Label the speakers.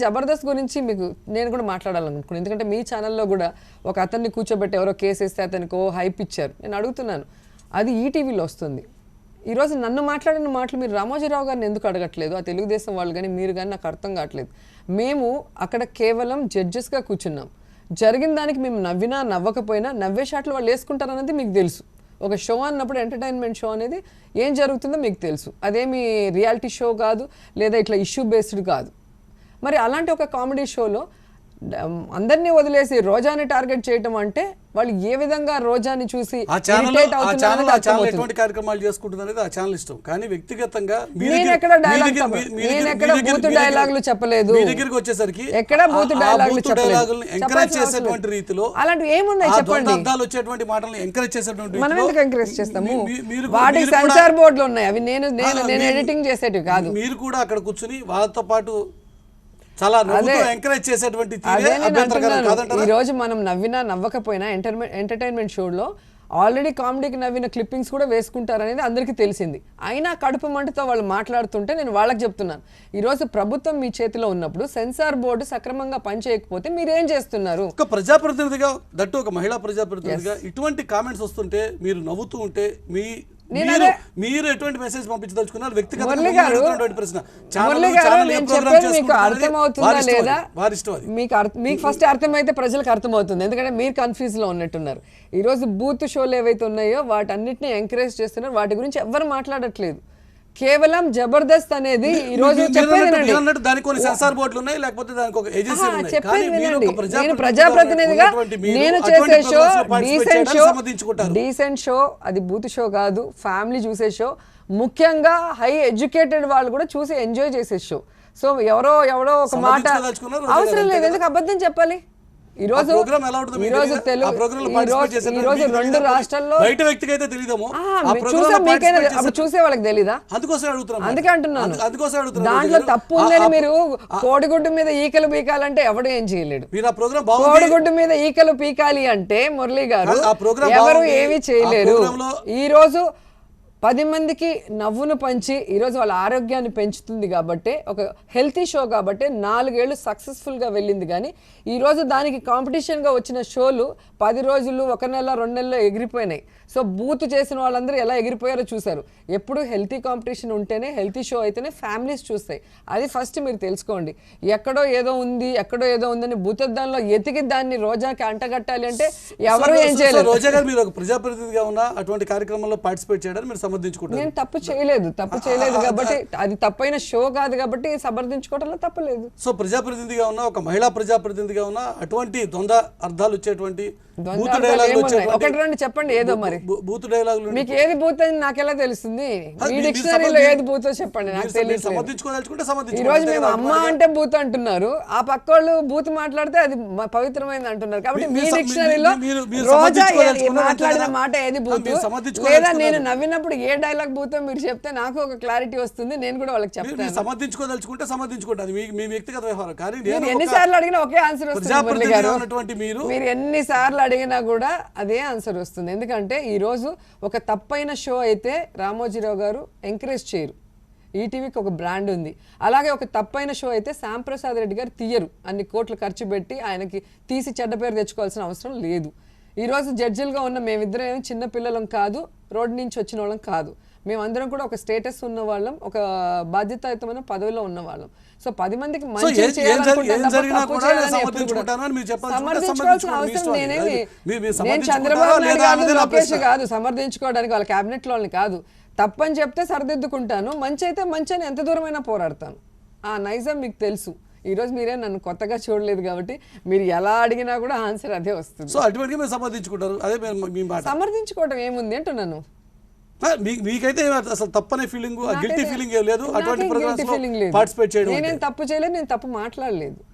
Speaker 1: జబర్దస్త్ గురించి మీకు నేను కూడా మాట్లాడాలనుకుంటున్నాను. ఎందుకంటే మీ ఛానల్లో కూడా ఒక అతన్ని కూర్చోబెట్టి ఎవరో కేసు వేస్తే అతనికి హైప్ ఇచ్చారు. నేను అడుగుతున్నాను, అది ఈటీవీలో వస్తుంది. ఈరోజు నన్ను మాట్లాడిన మాటలు మీరు రామోజీరావు గారిని ఎందుకు అడగట్లేదు? ఆ తెలుగుదేశం వాళ్ళు కానీ మీరు కానీ నాకు అర్థం కావట్లేదు. మేము అక్కడ కేవలం జడ్జెస్గా కూర్చున్నాం. జరిగిన దానికి మేము నవ్వినా నవ్వకపోయినా నవ్వే షాట్లు వాళ్ళు వేసుకుంటారన్నది మీకు తెలుసు. ఒక షో అన్నప్పుడు ఎంటర్టైన్మెంట్ షో అనేది ఏం జరుగుతుందో మీకు తెలుసు. అదేమి రియాలిటీ షో కాదు, లేదా ఇట్లా ఇష్యూ బేస్డ్ కాదు. మరి అలాంటి ఒక కామెడీ షోలో అందరినీ వదిలేసి రోజాని టార్గెట్ చేయటం అంటే వాళ్ళు ఏ విధంగా రోజాని చూసి
Speaker 2: కార్యక్రమాలు చేసుకుంటున్నారు ఆ ఛానల్ ఇష్టం. కానీ వ్యక్తిగతంగా
Speaker 1: నేనెక్కడ బూతు డైలాగులు చెప్పలేదు,
Speaker 2: వచ్చేసరికి
Speaker 1: ఎక్కడ బూతు డైలాగులు చెప్పలేదు.
Speaker 2: ఎంకరేజ్ చేసేటువంటి రీతిలో
Speaker 1: అలాంటివి ఏమున్నాయి చెప్పండి?
Speaker 2: వచ్చేటువంటి మాటలను ఎంకరేజ్ చేసేటువంటి
Speaker 1: మనం ఎందుకు ఎంకరేజ్ చేస్తాము? వాటికి సెన్సార్ బోర్డులు ఉన్నాయి, అవి నేను ఎడిటింగ్ చేసేటివి కాదు.
Speaker 2: మీరు కూడా అక్కడ కూర్చుని వాళ్ళతో పాటు చాలా ఎంకరేజ్ చేసేటువంటి
Speaker 1: ఈ రోజు మనం నవ్వినా నవ్వకపోయినా ఎంటర్టైన్మెంట్ షోలో ఆల్రెడీ కామెడీకి నవ్విన క్లిప్పింగ్స్ కూడా వేసుకుంటారనేది అందరికీ తెలిసింది. అయినా కడుపు మంటతో వాళ్ళు మాట్లాడుతుంటే నేను వాళ్ళకి చెప్తున్నాను, ఈరోజు ప్రభుత్వం మీ చేతిలో ఉన్నప్పుడు సెన్సార్ బోర్డు సక్రమంగా పనిచేయకపోతే మీరేం చేస్తున్నారు?
Speaker 2: ఒక ప్రజాప్రతినిధిగా, దట్టు ఒక మహిళా ప్రజాప్రతినిధిగా ఇటువంటి కామెంట్స్ వస్తుంటే మీరు నవ్వుతూ ఉంటే మీరు ఎటువంటి మెసేజ్ పంపించదలుచుకున్నారు? వ్యక్తిగతంగా ప్రశ్న.
Speaker 1: మీకు అర్థమవుతుందా లేదా? మీకు ఫస్ట్ అర్థమైతే ప్రజలకు అర్థమవుతుంది. ఎందుకంటే మీరు కన్ఫ్యూజ్ లో ఉన్నట్టున్నారు. ఈ రోజు బూత్ షోలు ఏవైతే ఉన్నాయో వాటన్నిటిని ఎంకరేజ్ చేస్తున్నారు. వాటి గురించి ఎవరు మాట్లాడట్లేదు. కేవలం జబర్దస్త్ అనేది ఈ రోజు చెప్పేది నేను ప్రజాప్రతినిధిగా నేను చేసే షో డీసెంట్ షో, అది బూత్ షో కాదు, ఫ్యామిలీ చూసే షో. ముఖ్యంగా హై ఎడ్యుకేటెడ్ వాళ్ళు కూడా చూసి ఎంజాయ్ చేసే షో. సో ఎవరో ఒక మాట అవసరం లేదు, ఎందుకు అబద్ధం చెప్పాలి? ఈ రోజు రెండు రాష్ట్రాల్లో చూసే వాళ్ళకి తెలీదా? అందుకే అంటున్నాను, దాంట్లో తప్పు ఉందని. మీరు కోడిగుడ్డు మీద ఈకలు పీకాలంటే ఎవడు ఏం చేయలేడు. కోడిగుడ్డు మీద ఈకలు పీకాలి అంటే మురళి గారు ఎవరు ఏమీ చేయలేరు. ఈ రోజు 10 మందికి నవ్వును పంచి ఈరోజు వాళ్ళ ఆరోగ్యాన్ని పెంచుతుంది కాబట్టి, ఒక హెల్తీ షో కాబట్టి 4 ఏళ్ళు సక్సెస్ఫుల్గా వెళ్ళింది. కానీ ఈరోజు దానికి కాంపిటీషన్గా వచ్చిన షోలు 10 రోజులు, 1 నెల, 2 నెలల్లో ఎగిరిపోయినాయి. సో బూత్ చేసిన వాళ్ళందరూ ఎలా ఎగిరిపోయారో చూశారు. ఎప్పుడు హెల్తీ కాంపిటీషన్ ఉంటేనే, హెల్తీ షో అయితేనే ఫ్యామిలీస్ చూస్తాయి. అది ఫస్ట్ మీరు తెలుసుకోండి. ఎక్కడో ఏదో ఉందని భూతద్దంలో ఎతికి దాన్ని రోజాకి అంటగట్టాలి అంటే ఎవరు ఏం చేయలేదు.
Speaker 2: రోజా గారు మీరు ఒక ప్రజాప్రతినిధిగా ఉన్న అటువంటి కార్యక్రమంలో పార్టిసిపేట్ చేయడానికి మీరు సమర్థించుకుంటారు.
Speaker 1: నేను తప్పు చేయలేదు కాబట్టి, అది తప్పైన షో కాదు కాబట్టి సమర్థించుకోవడంలో తప్పలేదు.
Speaker 2: సో ప్రజాప్రతినిధిగా ఉన్న, ఒక మహిళా ప్రజాప్రతినిధిగా ఉన్న అటువంటి ద్వంద్వ అర్థాలు వచ్చేటువంటి
Speaker 1: ఒకటి రెండు చెప్పండి ఏదో. మరి
Speaker 2: బూత్ డైలాగులు
Speaker 1: మీకు ఏది బూత్ అని నాకెలా తెలుస్తుంది? మీ డిక్షనరీలో ఏది బూత్ చెప్పండి, నాకు తెలియదు. ఈ రోజు మేము అమ్మ అంటే బూత్ అంటున్నారు, ఆ పక్క వాళ్ళు బూత్ మాట్లాడితే అది పవిత్రమైనది అంటున్నారు. కాబట్టి మీ డిక్షనరీలో రోజా మాట్లాడిన మాట ఏది బూత్, లేదా నేను నవ్వినప్పుడు ఏ డైలాగ్ బూతో మీరు చెప్తే నాకు ఒక క్లారిటీ వస్తుంది. నేను కూడా వాళ్ళకి చెప్తాను.
Speaker 2: సమర్థించుకోదలుచుకుంటే సమర్థించుకుంటాను, మీ వ్యక్తిగత వ్యవహారం. కానీ
Speaker 1: ఎన్నిసార్లు అడిగినా ఒకే ఆన్సర్ వస్తుంది. మీరు ఎన్నిసార్లు అడిగినా కూడా అదే ఆన్సర్ వస్తుంది. ఎందుకంటే ఈరోజు ఒక తప్పైన షో అయితే రామోజీరావు గారు ఎంకరేజ్ చేయరు. ఈటీవీకి ఒక బ్రాండ్ ఉంది. అలాగే ఒక తప్పైన షో అయితే శ్యాంప్రసాద్ రెడ్డి గారు తీయరు. అన్ని కోట్లు ఖర్చు పెట్టి ఆయనకి తీసి చెడ్డ పేరు తెచ్చుకోవాల్సిన అవసరం లేదు. ఈరోజు జడ్జిలుగా ఉన్న మేమిద్దరం ఏమి చిన్న పిల్లలం కాదు, రోడ్డు నుంచి వచ్చిన వాళ్ళం కాదు. మేమందరం కూడా ఒక స్టేటస్ ఉన్న వాళ్ళం, ఒక బాధ్యతాయుతమైన పదవిలో ఉన్న వాళ్ళం. సో 10 మందికి మంచి సమర్థించుకోవాల్సిన అవసరం నేను చంద్రబాబు నాయుడు కాదు, లోకేష్ కాదు సమర్థించుకోవడానికి, వాళ్ళ క్యాబినెట్ వాళ్ళని కాదు. తప్పని చెప్తే సరిదిద్దుకుంటాను, మంచి అయితే మంచి అని ఎంత దూరమైనా పోరాడతాను. ఆ నైజం మీకు తెలుసు. ఈరోజు మీరే నన్ను కొత్తగా చూడలేదు కాబట్టి మీరు ఎలా అడిగినా కూడా ఆన్సర్ అదే వస్తుంది.
Speaker 2: సో అటువంటి మీరు సమర్థించుకుంటారు, అదే
Speaker 1: సమర్థించుకోవడం ఏముంది అంటున్నాను.
Speaker 2: మీకైతే అసలు తప్పనే ఫీలింగ్, గిల్టీ ఫీలింగ్ ఏం లేదు. అటువంటి ప్రోగ్రామ్స్ లో పార్టిసిపేట్ చేయడం
Speaker 1: నేనేం తప్పు చేయలేదు, నేను తప్పు మాట్లాడలేదు.